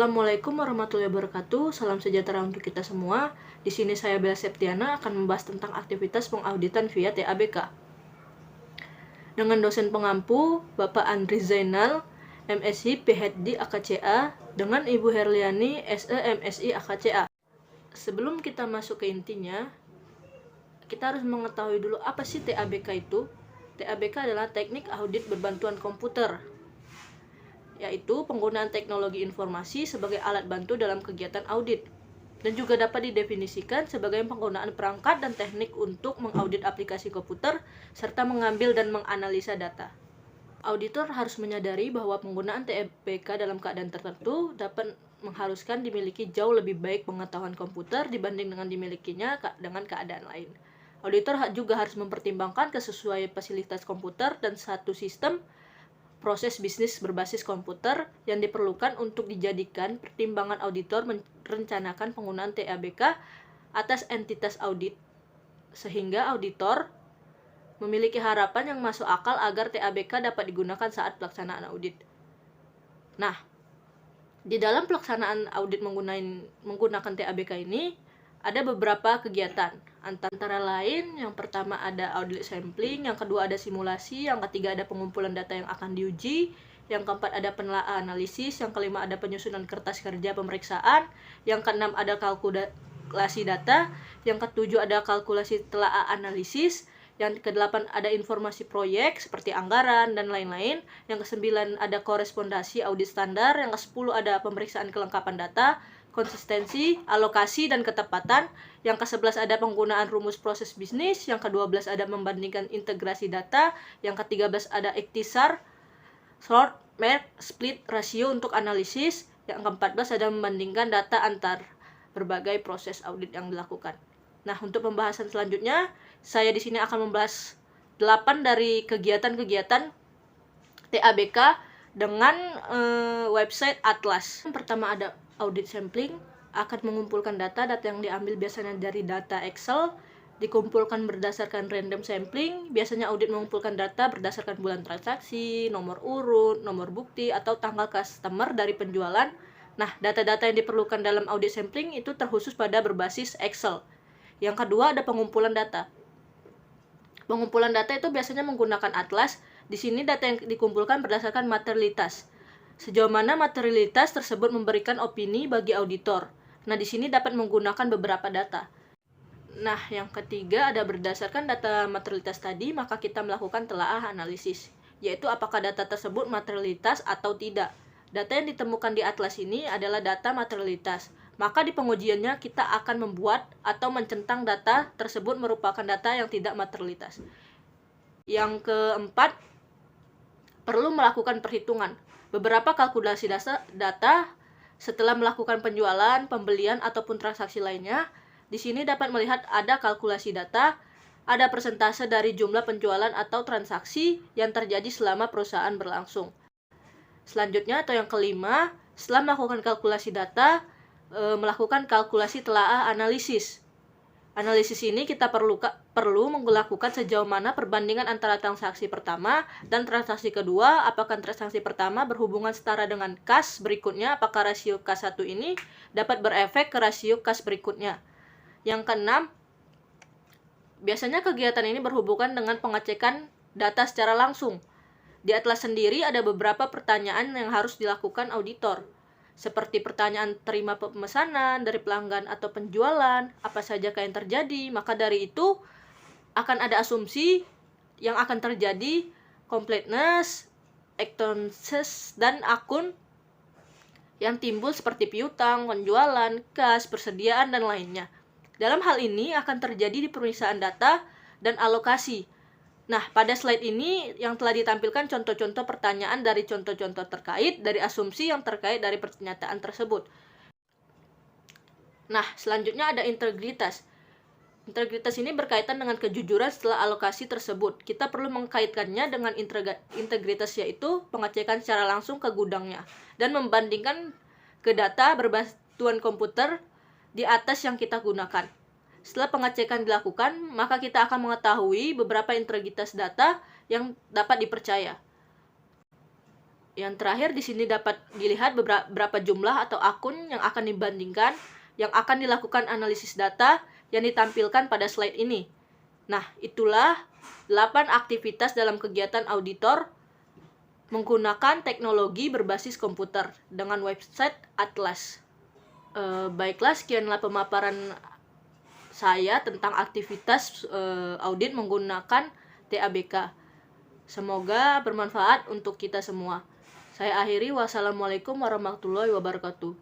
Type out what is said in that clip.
Assalamualaikum warahmatullahi wabarakatuh. Salam sejahtera untuk kita semua. Di sini saya Bella Septiana akan membahas tentang aktivitas pengauditan via TABK. Dengan dosen pengampu Bapak Andri Zainal, MSI PhD AKCA, dengan Ibu Herliani SE MSI AKCA. Sebelum kita masuk ke intinya, kita harus mengetahui dulu apa sih TABK itu. TABK adalah teknik audit berbantuan komputer, yaitu penggunaan teknologi informasi sebagai alat bantu dalam kegiatan audit, dan juga dapat didefinisikan sebagai penggunaan perangkat dan teknik untuk mengaudit aplikasi komputer serta mengambil dan menganalisa data. Auditor harus menyadari bahwa penggunaan TABK dalam keadaan tertentu dapat mengharuskan dimiliki jauh lebih baik pengetahuan komputer dibanding dengan dimilikinya dengan keadaan lain. Auditor juga harus mempertimbangkan kesesuaian fasilitas komputer dan satu sistem proses bisnis berbasis komputer yang diperlukan untuk dijadikan pertimbangan auditor merencanakan penggunaan TABK atas entitas audit, sehingga auditor memiliki harapan yang masuk akal agar TABK dapat digunakan saat pelaksanaan audit. Nah, di dalam pelaksanaan audit menggunakan TABK ini ada beberapa kegiatan, antara lain yang pertama ada audit sampling, yang kedua ada simulasi, yang ketiga ada pengumpulan data yang akan diuji, yang keempat ada penelaahan analisis, yang kelima ada penyusunan kertas kerja pemeriksaan, yang keenam ada kalkulasi data, yang ketujuh ada kalkulasi telaah analisis, yang kedelapan ada informasi proyek seperti anggaran dan lain-lain, yang kesembilan ada korespondasi audit standar, yang kesepuluh ada pemeriksaan kelengkapan data, konsistensi, alokasi, dan ketepatan. Yang ke-11 ada penggunaan rumus proses bisnis. Yang ke-12 ada membandingkan integrasi data. Yang ke-13 ada ikhtisar, sort, merge, split, rasio untuk analisis. Yang ke-14 ada membandingkan data antar berbagai proses audit yang dilakukan. Nah, untuk pembahasan selanjutnya, saya di sini akan membahas 8 dari kegiatan-kegiatan TABK dengan website Atlas. Yang pertama ada audit sampling, akan mengumpulkan data yang diambil biasanya dari data Excel, dikumpulkan berdasarkan random sampling. Biasanya audit mengumpulkan data berdasarkan bulan transaksi, nomor urut, nomor bukti, atau tanggal customer dari penjualan. Nah, data-data yang diperlukan dalam audit sampling itu terkhusus pada berbasis Excel. Yang kedua ada pengumpulan data. Pengumpulan data itu biasanya menggunakan Atlas. Di sini data yang dikumpulkan berdasarkan materialitas. Sejauh mana materialitas tersebut memberikan opini bagi auditor. Nah, di sini dapat menggunakan beberapa data. Nah, yang ketiga ada berdasarkan data materialitas tadi, maka kita melakukan telaah analisis, yaitu apakah data tersebut materialitas atau tidak. Data yang ditemukan di Atlas ini adalah data materialitas. Maka di pengujiannya kita akan membuat atau mencentang data tersebut merupakan data yang tidak materialitas. Yang keempat, perlu melakukan perhitungan. Beberapa kalkulasi data setelah melakukan penjualan, pembelian, ataupun transaksi lainnya. Di sini dapat melihat ada kalkulasi data, ada persentase dari jumlah penjualan atau transaksi yang terjadi selama perusahaan berlangsung. Selanjutnya atau yang kelima, setelah melakukan kalkulasi data, melakukan kalkulasi telaah analisis. Analisis ini kita perlu melakukan sejauh mana perbandingan antara transaksi pertama dan transaksi kedua. Apakah transaksi pertama berhubungan setara dengan kas berikutnya? Apakah rasio kas 1 ini dapat berefek ke rasio kas berikutnya? Yang keenam, biasanya kegiatan ini berhubungan dengan pengecekan data secara langsung. Di Atlas sendiri ada beberapa pertanyaan yang harus dilakukan auditor, seperti pertanyaan terima pemesanan dari pelanggan atau penjualan, apa saja yang terjadi. Maka dari itu akan ada asumsi yang akan terjadi, completeness, expenses, dan akun yang timbul seperti piutang, penjualan, kas, persediaan, dan lainnya. Dalam hal ini akan terjadi di pemeriksaan data dan alokasi. Nah, pada slide ini yang telah ditampilkan contoh-contoh pertanyaan dari contoh-contoh terkait dari asumsi yang terkait dari pernyataan tersebut. Nah, selanjutnya ada integritas. Integritas ini berkaitan dengan kejujuran setelah alokasi tersebut. Kita perlu mengkaitkannya dengan integritas, yaitu pengecekan secara langsung ke gudangnya dan membandingkan ke data berbantuan komputer di atas yang kita gunakan. Setelah pengecekan dilakukan, maka kita akan mengetahui beberapa integritas data yang dapat dipercaya. Yang terakhir di sini dapat dilihat beberapa jumlah atau akun yang akan dibandingkan, yang akan dilakukan analisis data yang ditampilkan pada slide ini. Nah, itulah 8 aktivitas dalam kegiatan auditor menggunakan teknologi berbasis komputer dengan website Atlas. Baiklah, sekianlah pemaparan saya tentang aktivitas audit menggunakan TABK. Semoga bermanfaat untuk kita semua. Saya akhiri, wassalamualaikum warahmatullahi wabarakatuh.